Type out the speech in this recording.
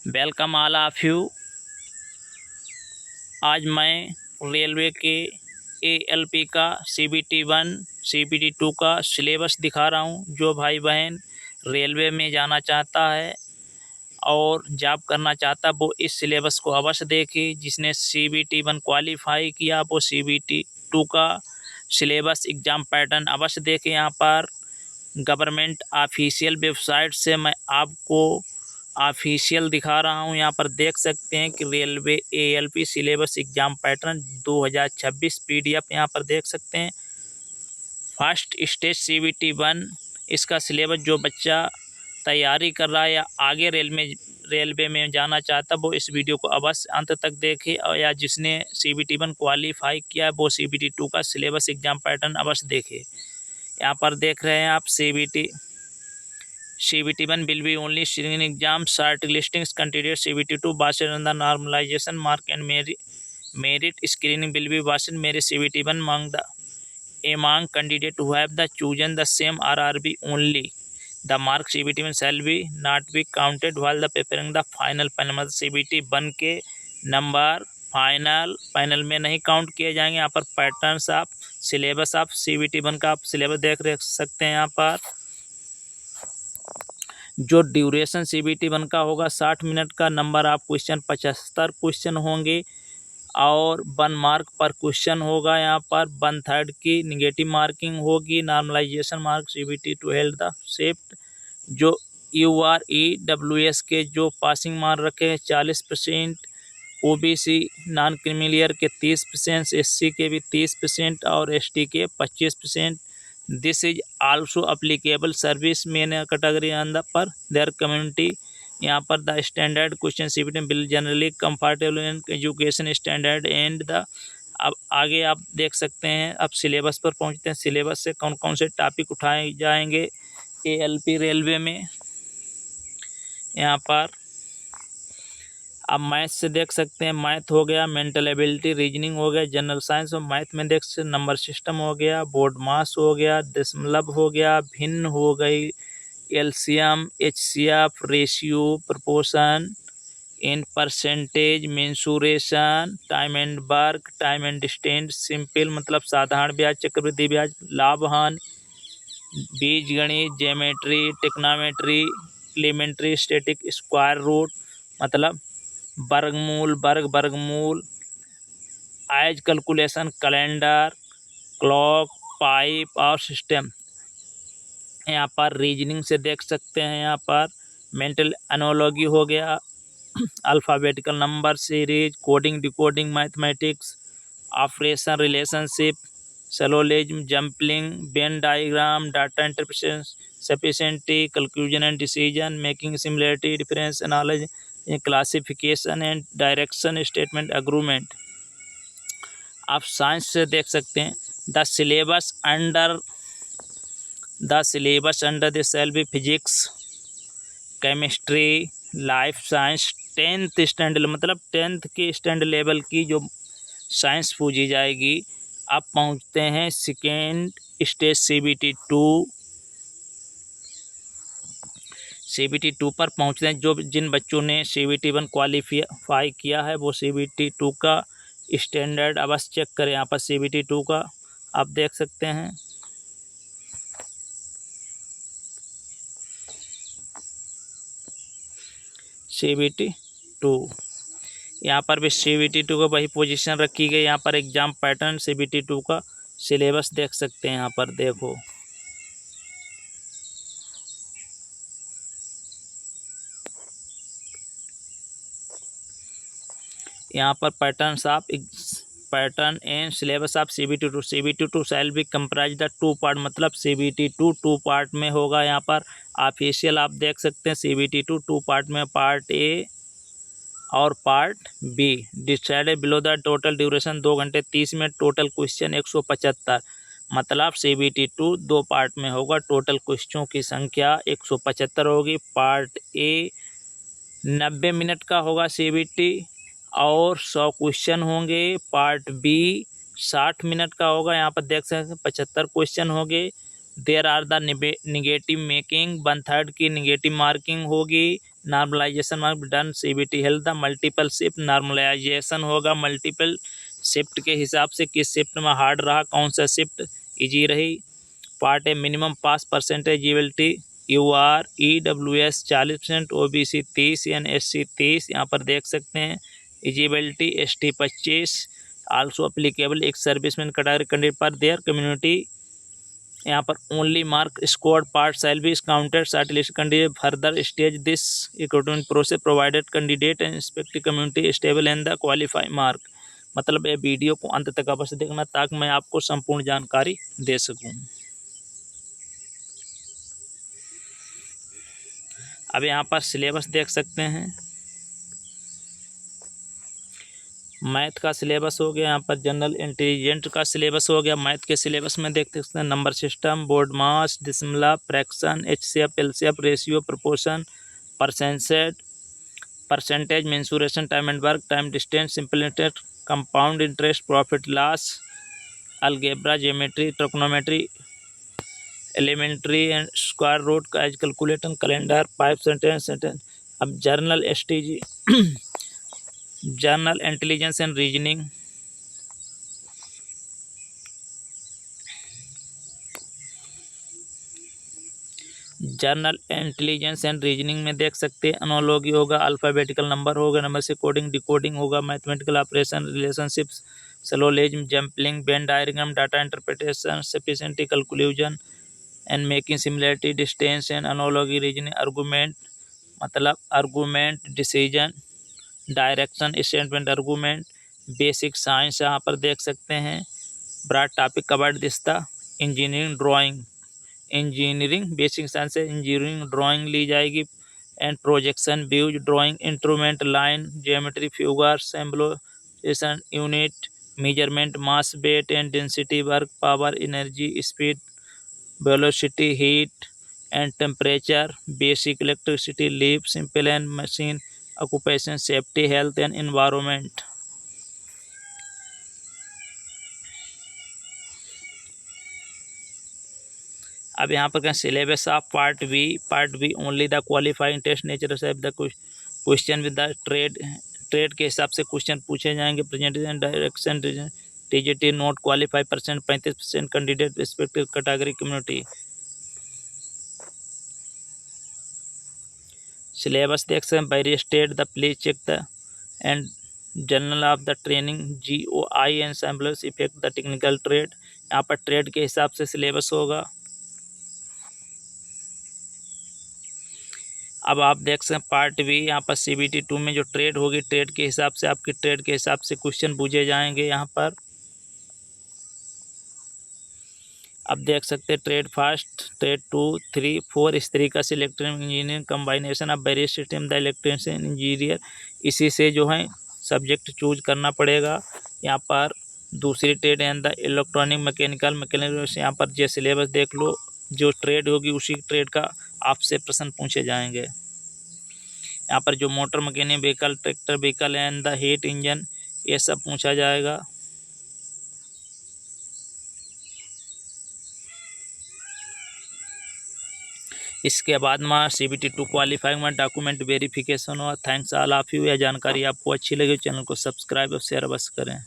Welcome all of you. आज मैं railway के ALP का CBT 1 CBT 2 का सिलेबस दिखा रहा हूँ। जो भाई बहन रेलवे में जाना चाहता है और जॉब करना चाहता वो इस सिलेबस को अवश्य देखे। जिसने CBT 1 क्वालिफाई किया वो CBT 2 का सिलेबस एग्ज़ाम पैटर्न अवश्य देखे। यहाँ पर गवर्नमेंट ऑफिशियल वेबसाइट से मैं आपको ऑफिशियल दिखा रहा हूँ। यहाँ पर देख सकते हैं कि railway ALP syllabus exam pattern 2026 PDF यहाँ पर देख सकते हैं। फर्स्ट स्टेज CBT 1 इसका सिलेबस जो बच्चा तैयारी कर रहा है या आगे रेलवे में जाना चाहता वो इस वीडियो को अवश्य अंत तक देखे, और या जिसने CBT 1 क्वालिफाई किया है वो CBT 2 का सिलेबस एग्ज़ाम पैटर्न अवश्य देखे। यहाँ पर देख रहे हैं आप CBT 1 will be only screening exam short listings candidate CBT 2 based on the normalization mark and merit screening will be based on merit CBT 1 among candidate who have the chosen the same RRB only. The mark CBT 1 shall be not be counted while the preparing the final मतलब CBT 1 के number final में नहीं count किए जाएंगे। यहाँ पर patterns आप syllabus आप CBT 1 का आप सिलेबस देख सकते हैं। यहाँ पर जो ड्यूरेशन CBT 1 का होगा 60 मिनट का, नंबर आप क्वेश्चन 75 क्वेश्चन होंगे और 1 मार्क पर क्वेश्चन होगा। यहाँ पर 1/3 की निगेटिव मार्किंग होगी। Normalisation mark CBT 2 held the shift. जो UREWS के जो पासिंग मार्क रखे हैं 40%, OBC नॉन क्रीमिलियर के 30%, SC के भी 30% और ST के 25%। This is also applicable service man category अंदर पर देयर कम्युनिटी। यहाँ पर the standard question CBT bill generally comfortable in education standard and the. अब आगे आप देख सकते हैं। अब सिलेबस पर पहुँचते हैं। सिलेबस से कौन कौन से टॉपिक उठाए जाएंगे ALP रेलवे में। यहाँ पर अब मैथ से देख सकते हैं, मैथ हो गया, मेंटल एबिलिटी, रीजनिंग हो गया, जनरल साइंस और मैथ में देख सकते नंबर सिस्टम हो गया, बोर्ड मास हो गया, दशमलव हो गया, भिन्न हो गई, LCM, HCF, ratio, proportion, in percentage, mensuration, time and work, time and distance, simple मतलब साधारण ब्याज, चक्रवृद्धि ब्याज, लाभ हानि, बीज गणित, geometry, trigonometry, elementary, static, square root मतलब वर्गमूल, ages calculation, calendar, clock, pipe और सिस्टम। यहाँ पर रीजनिंग से देख सकते हैं। यहाँ पर मेंटल एनालॉजी हो गया, alphabetical number series, coding, decoding, mathematics, operation, relationship, syllogism, jumbling, Venn diagram, data interpretation, sufficiency, conclusion and decision making, similarity, difference analysis, classification and direction statement, agreement. आप साइंस से देख सकते हैं। The syllabus under the cell B physics, chemistry, life science, 10th standard मतलब 10th के standard level की जो science पूछी जाएगी। अब पहुंचते हैं सेकेंड स्टेज CBT 2 पर पहुंचते हैं। जो जिन बच्चों ने CBT 1 क्वालिफाई किया है वो CBT 2 का स्टैंडर्ड अवश्य चेक करें। यहाँ पर CBT 2 का आप देख सकते हैं। CBT 2 यहाँ पर भी CBT 2 का वही पोजीशन रखी गई। यहाँ पर एग्ज़ाम पैटर्न CBT 2 का सिलेबस देख सकते हैं। यहाँ पर देखो, यहाँ पर pattern and syllabus of CBT 2 shall be comprise the 2 part मतलब CBT 2 पार्ट में होगा। यहाँ पर ऑफिशियल आप देख सकते हैं CBT 2 पार्ट में, पार्ट A और part B। Decided below the total duration 2 घंटे 30 मिनट, टोटल क्वेश्चन 175 मतलब CBT 2 पार्ट में होगा। टोटल क्वेश्चनों की संख्या 175 होगी। पार्ट A 90 मिनट का होगा CBT और 100 क्वेश्चन होंगे। पार्ट B 60 मिनट का होगा। यहाँ पर देख सकते हैं 75 क्वेश्चन होंगे। There are the negative marking, 1/3 की निगेटिव मार्किंग होगी। Normalisation mark done CBT held the multiple shift normalisation होगा मल्टीपल शिफ्ट के हिसाब से किस शिफ्ट में हार्ड रहा, कौन सा शिफ्ट इजी रही। Part A minimum pass percentage eligibility UR EWS 40%, OBC 30, NSC 30। यहाँ पर देख सकते हैं eligibility ST 25। Also applicable ex serviceman category candidate पर देयर कम्युनिटी। यहाँ पर only mark scored part shall be counted shortlist candidate further stage this recruitment process provided candidate and respective community stable and the qualify mark. मतलब ये video को अंत तक अवश्य देखना ताकि मैं आपको संपूर्ण जानकारी दे सकूं। अब यहाँ पर सिलेबस देख सकते हैं। मैथ का सिलेबस हो गया, यहाँ पर जनरल इंटेलिजेंट का सिलेबस हो गया। मैथ के सिलेबस में देख सकते हैं number system, BODMAS, decimal, fraction, HCF, LCF, ratio, proportion, percentage, mensuration, time and work, time distance, simplified, compound interest, profit loss, algebra, geometry, trigonometry, elementary and square root का age calculator, calendar, 5 sentence. अब general STG general intelligence and reasoning, general intelligence and reasoning में देख सकते हैं analogy होगा, alphabetical number होगा, number से coding decoding होगा, mathematical operation, relationships, syllogism, jumbling, Venn diagram, data interpretation, sufficiency conclusion and making similarity, distance and analogy, reasoning, argument मतलब argument, decision, direction, statement, argument, basic science यहाँ पर देख सकते हैं। Broad topic covered this the engineering drawing, engineering basic science से engineering drawing ली जाएगी and projection, views, drawing, instrument, line, geometry, figure, symbolization, unit, measurement, mass, weight and density, work, power, energy, speed, velocity, heat and temperature, basic electricity, leap, simple and machine, occupation, safety, health and environment. अब यहाँ पर क्या syllabus of part B only the qualifying test nature of the question with the trade के हिसाब से question पूछे जाएंगे। Presentation, direction, TGT note, qualify percent 35% candidate respective category community. Syllabus देख सकते हैं very state the please check the and journal of the training GOI and samples effect the technical trade. यहाँ पर ट्रेड के हिसाब से सिलेबस होगा। अब आप देख सकते हैं पार्ट बी, यहाँ पर CBT 2 में जो ट्रेड होगी ट्रेड के हिसाब से आपकी ट्रेड के हिसाब से क्वेश्चन पूछे जाएंगे। यहाँ पर अब देख सकते हैं ट्रेड फर्स्ट, ट्रेड 2, 3, 4 इस तरीका से electrical engineering combination of various system the electrician engineer, इसी से जो है सब्जेक्ट चूज करना पड़ेगा। यहाँ पर दूसरी trade and the electronic mechanical यहाँ पर जो सिलेबस देख लो, जो ट्रेड होगी उसी ट्रेड का आपसे प्रश्न पूछे जाएंगे। यहाँ पर जो motor mechanic vehicle, tractor vehicle and the heat engine ये सब पूछा जाएगा। इसके बाद में CBT 2 क्वालिफाइंग में डॉक्यूमेंट वेरिफिकेशन हुआ। Thanks all of you. यह जानकारी आपको अच्छी लगी चैनल को सब्सक्राइब और शेयर अवश्य करें।